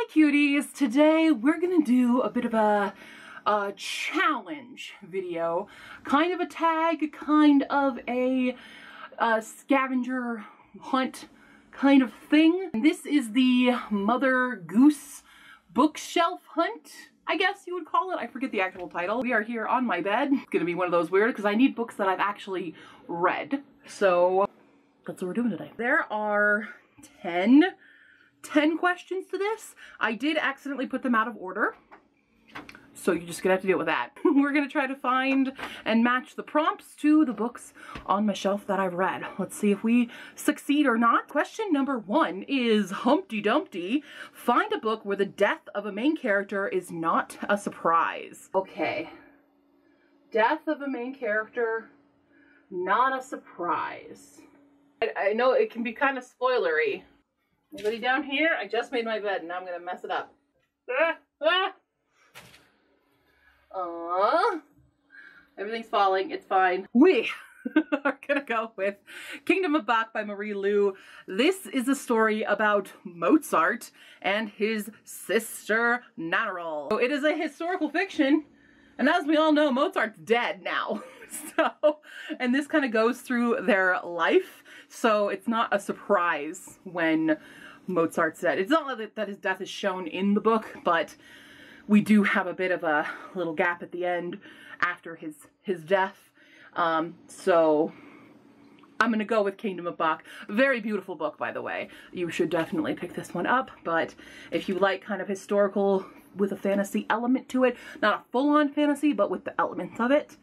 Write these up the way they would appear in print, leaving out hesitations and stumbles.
cuties, today we're gonna do a bit of a challenge video, kind of a tag, kind of a scavenger hunt kind of thing. And this is the Mother Goose bookshelf hunt, I guess you would call it. I forget the actual title. We are here on my bed. It's gonna be one of those weird, because I need books that I've actually read. So that's what we're doing today. There are 10 questions to this. I did accidentally put them out of order, so you're just gonna have to deal with that. We're gonna try to find and match the prompts to the books on my shelf that I've read. Let's see if we succeed or not. Question number 1 is Humpty Dumpty. Find a book where the death of a main character is not a surprise. Okay. Death of a main character, not a surprise. I know it can be kind of spoilery. Anybody down here? I just made my bed and now I'm gonna mess it up. Everything's falling, it's fine. We are gonna go with Kingdom of Bach by Marie Lu. This is a story about Mozart and his sister Nannerl. So it is a historical fiction, and as we all know, Mozart's dead now. So, and this kind of goes through their life, so it's not a surprise when Mozart's dead. It's not that his death is shown in the book, but we do have a bit of a little gap at the end after his death. So I'm gonna go with Kingdom of Bach. Very beautiful book, by the way. You should definitely pick this one up, but if you like kind of historical with a fantasy element to it, not a full-on fantasy, but with the elements of it,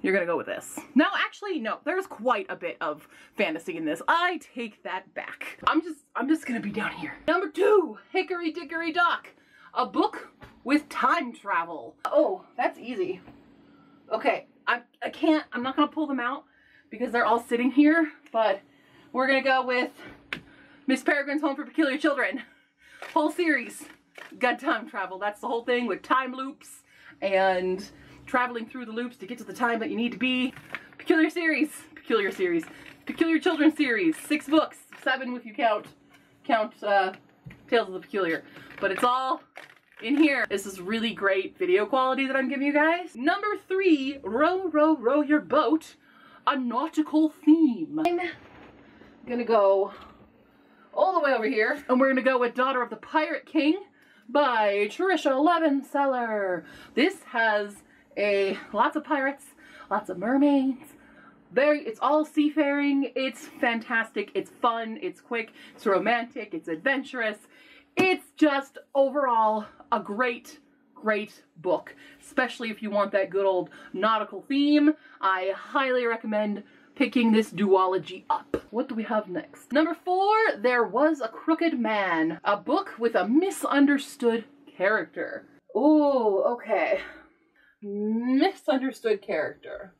you're gonna go with this. No, actually, no, there's quite a bit of fantasy in this. I take that back. I'm just gonna be down here. Number 2, Hickory Dickory Dock. A book with time travel. Oh, that's easy. Okay, I'm not gonna pull them out because they're all sitting here, but we're gonna go with Miss Peregrine's Home for Peculiar Children. Whole series, got time travel. That's the whole thing, with time loops and traveling through the loops to get to the time that you need to be. Peculiar Children series, 6 books, 7 if you count Tales of the Peculiar, but it's all in here. This is really great video quality that I'm giving you guys. Number 3, Row, Row, Row Your Boat, a nautical theme. I'm gonna go all the way over here, and we're gonna go with Daughter of the Pirate King by Trisha Levenseller. This has lots of pirates, lots of mermaids. It's all seafaring. It's fantastic. It's fun. It's quick. It's romantic. It's adventurous. It's just overall a great book, especially if you want that good old nautical theme. I highly recommend picking this duology up. What do we have next? Number 4, There Was a Crooked Man, a book with a misunderstood character. Oh, okay. Misunderstood character.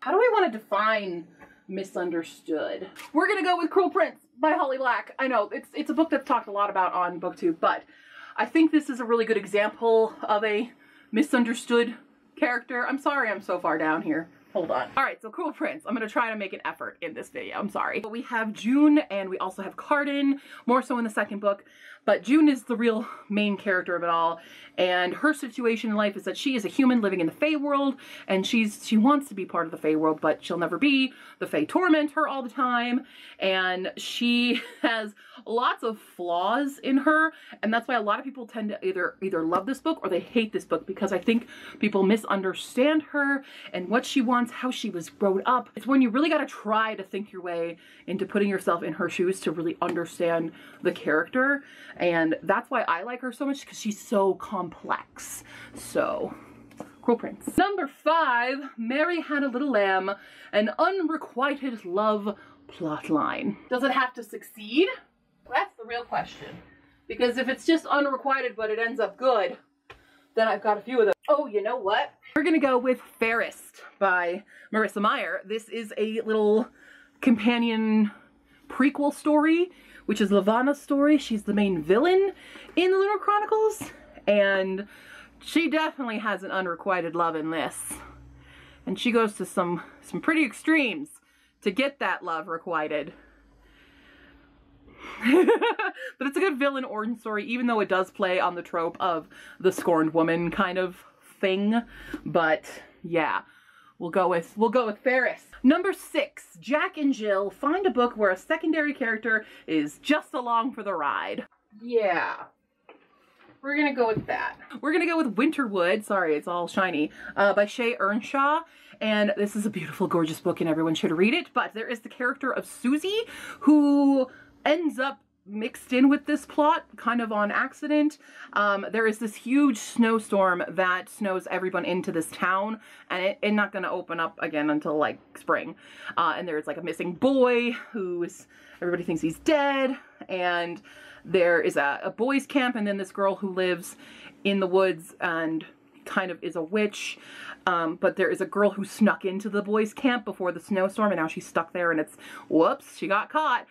How do I want to define misunderstood? We're gonna go with Cruel Prince by Holly Black. I know, it's a book that's talked a lot about on BookTube, but I think this is a really good example of a misunderstood character. I'm sorry I'm so far down here. Hold on. All right, so Cruel Prince. I'm gonna try to make an effort in this video. I'm sorry. But we have June, and we also have Carden, more so in the second book. But June is the real main character of it all, and her situation in life is that she is a human living in the Fae world, and she wants to be part of the Fae world, but she'll never be. The Fae torment her all the time, and she has lots of flaws in her, and that's why a lot of people tend to either love this book or they hate this book, because I think people misunderstand her and what she wants, how she was brought up. It's when you really gotta try to think your way into putting yourself in her shoes to really understand the character. And that's why I like her so much, because she's so complex. So, Cruel Prince. Number 5, Mary Had a Little Lamb, an unrequited love plotline. Does it have to succeed? That's the real question. Because if it's just unrequited but it ends up good, then I've got a few of them. Oh, you know what? We're gonna go with Fairest by Marissa Meyer. This is a little companion prequel story, which is Lavanna's story. She's the main villain in the Lunar Chronicles, and she definitely has an unrequited love in this. And she goes to some pretty extremes to get that love requited. But it's a good villain origin story, even though it does play on the trope of the scorned woman kind of thing. But yeah, we'll go with Ferris. Number 6, Jack and Jill find a book where a secondary character is just along for the ride. Yeah. We're gonna go with that. We're gonna go with Winterwood, sorry, it's all shiny, by Shay Earnshaw. And this is a beautiful, gorgeous book and everyone should read it. But there is the character of Susie who ends up mixed in with this plot kind of on accident. There is this huge snowstorm that snows everyone into this town, and it's not going to open up again until like spring. And there's like a missing boy everybody thinks he's dead, and there is a boys camp, and then this girl who lives in the woods and kind of is a witch. But there is a girl who snuck into the boys camp before the snowstorm, and now she's stuck there, and it's whoops, she got caught.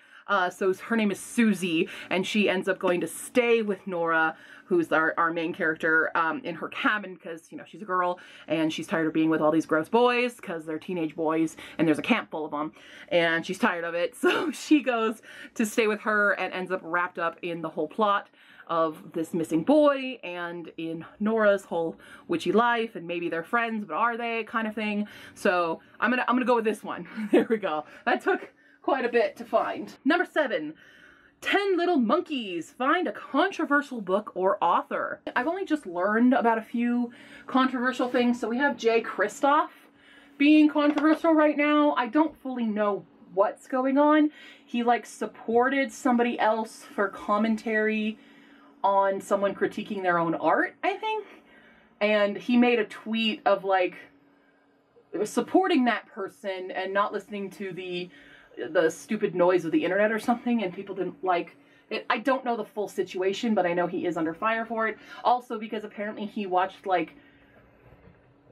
So her name is Susie, and she ends up going to stay with Nora, who's our main character, in her cabin because, you know, she's a girl and she's tired of being with all these gross boys because they're teenage boys and there's a camp full of them, and she's tired of it. So she goes to stay with her and ends up wrapped up in the whole plot of this missing boy and in Nora's whole witchy life, and maybe they're friends, but are they, kind of thing. So I'm gonna go with this one. There we go. That took quite a bit to find. Number 7, 10 Little Monkeys find a controversial book or author. I've only just learned about a few controversial things. So we have Jay Kristoff being controversial right now. I don't fully know what's going on. He like supported somebody else for commentary on someone critiquing their own art, I think. And he made a tweet of like supporting that person and not listening to the stupid noise of the internet or something, and people didn't like it. I don't know the full situation, but I know he is under fire for it. Also because apparently he watched like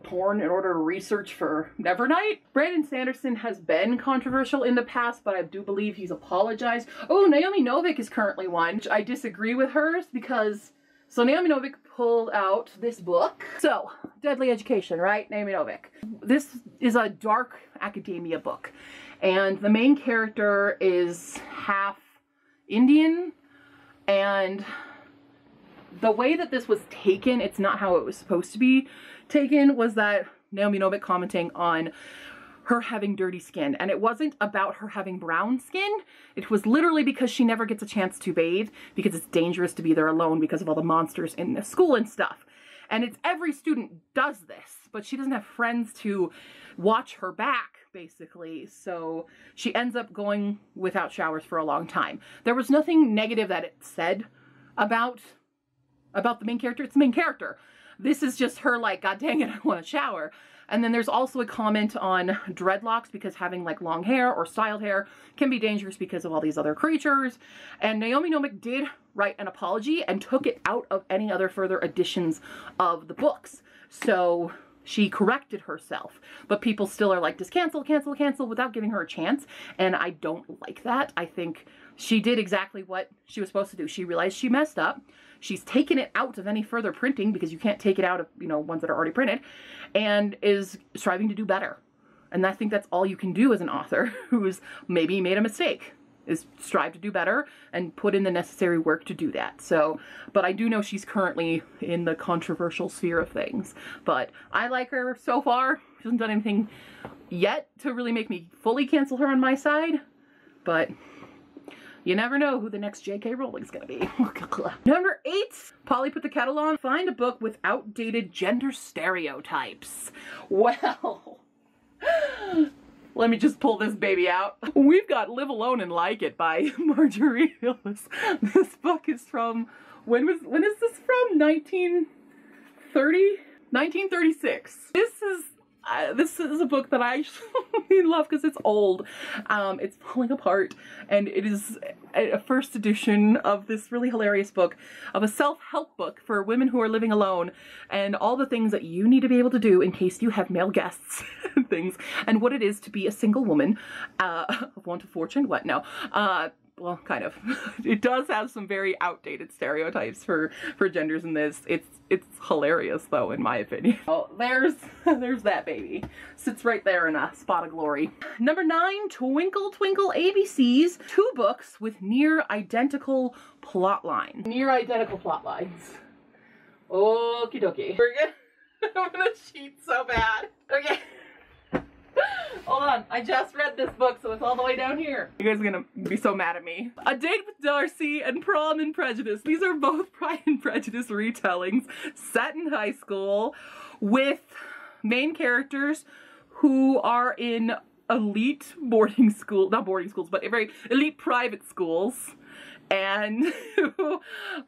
porn in order to research for Nevernight. Brandon Sanderson has been controversial in the past, but I do believe he's apologized. Oh, Naomi Novik is currently one. I disagree with hers because, so Naomi Novik pulled out this book. So, Deadly Education, right? Naomi Novik. This is a dark academia book, and the main character is half Indian, and the way that this was taken, it's not how it was supposed to be taken, was that Naomi Novik commenting on her having dirty skin, and it wasn't about her having brown skin. It was literally because she never gets a chance to bathe because it's dangerous to be there alone because of all the monsters in the school and stuff. And it's every student does this, but she doesn't have friends to watch her back, basically. So she ends up going without showers for a long time. There was nothing negative that it said about the main character. It's the main character. This is just her like, God dang it, I want to shower. And then there's also a comment on dreadlocks because having like long hair or styled hair can be dangerous because of all these other creatures. And Naomi Novik did write an apology and took it out of any other further editions of the books. So she corrected herself, but people still are like, just cancel, cancel, cancel without giving her a chance. And I don't like that. I think she did exactly what she was supposed to do. She realized she messed up. She's taken it out of any further printing because you can't take it out of, you know, ones that are already printed, and is striving to do better. And I think that's all you can do as an author who's maybe made a mistake, is strive to do better and put in the necessary work to do that. So, but I do know she's currently in the controversial sphere of things. But I like her so far. She hasn't done anything yet to really make me fully cancel her on my side. But you never know who the next J.K. Rowling's gonna be. Number 8, Polly put the kettle on. Find a book with outdated gender stereotypes. Well, let me just pull this baby out. We've got Live Alone and Like It by Marjorie Hillis. This book is from, when is this from? 1930? 1936. This is a book that I love because it's old. It's falling apart, and it is a first edition of this really hilarious book of a self-help book for women who are living alone, and all the things that you need to be able to do in case you have male guests and things, and what it is to be a single woman of want of fortune. What? No. well, kind of. It does have some very outdated stereotypes for genders in this. It's hilarious though, in my opinion. Oh, there's that baby. Sits right there in a spot of glory. Number 9, Twinkle Twinkle ABCs. 2 books with near identical plot lines. Near identical plot lines. Okie dokie. We're good. I'm gonna cheat so bad. Okay. Hold on, I just read this book, so it's all the way down here. You guys are gonna be so mad at me. A Date with Darcy and Prom and Prejudice. These are both Pride and Prejudice retellings set in high school with main characters who are in elite boarding school, not boarding schools, but very elite private schools, and who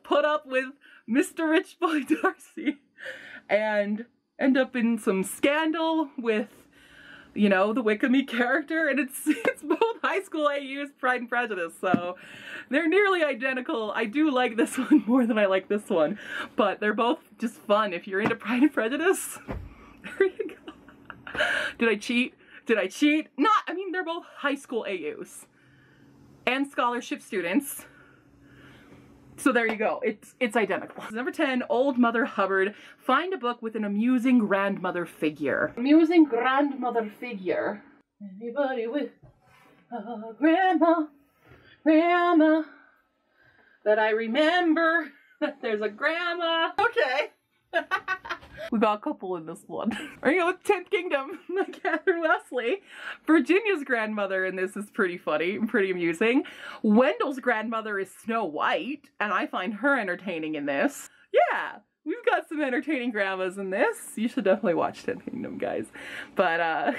put up with Mr. Rich Boy Darcy and end up in some scandal with, you know, the Wickhamy character, and it's both high school AU's Pride and Prejudice, so they're nearly identical. I do like this one more than I like this one, but they're both just fun. If you're into Pride and Prejudice, there you go. Did I cheat? Did I cheat? Not, I mean, they're both high school AUs and scholarship students. So there you go. It's identical. Number 10, Old Mother Hubbard. Find a book with an amusing grandmother figure. Amusing grandmother figure. Anybody with a grandma that I remember that there's a grandma. Okay. We got a couple in this one. We're gonna go with 10th Kingdom, Catherine Wesley. Virginia's grandmother in this is pretty funny, pretty amusing. Wendell's grandmother is Snow White, and I find her entertaining in this. Yeah, we've got some entertaining grandmas in this. You should definitely watch 10th Kingdom, guys. But,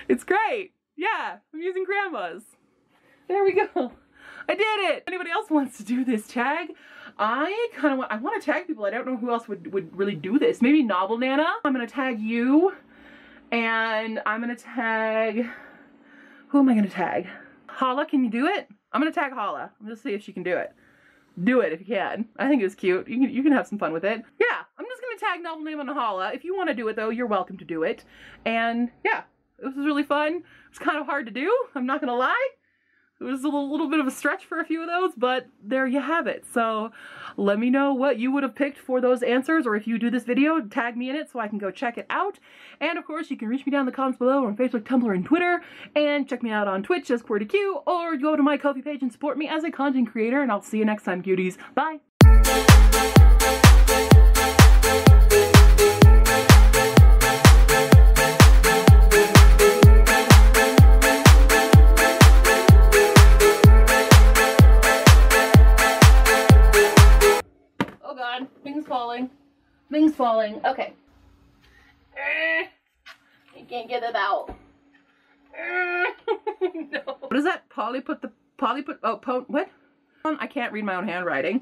it's great. Yeah, amusing grandmas. There we go. I did it! If anybody else wants to do this tag, I want to tag people. I don't know who else would really do this. Maybe Novel Nana. I'm gonna tag you, and I'm gonna tag, who am I gonna tag? Hala, can you do it? I'm gonna tag Hala. I'm gonna see if she can do it. Do it if you can. I think it was cute. You can have some fun with it. Yeah, I'm just gonna tag Novel Nana and Hala. If you want to do it though, you're welcome to do it. And yeah, this was really fun. It's kind of hard to do, I'm not gonna lie. It was a little bit of a stretch for a few of those, but there you have it. So let me know what you would have picked for those answers, or if you do this video, tag me in it so I can go check it out. And of course, you can reach me down in the comments below on Facebook, Tumblr, and Twitter, and check me out on Twitch as QWERTYQ, or go to my Ko-fi page and support me as a content creator, and I'll see you next time, cuties. Bye! Things falling. Okay. You can't get it out. No. What is that? What? I can't read my own handwriting.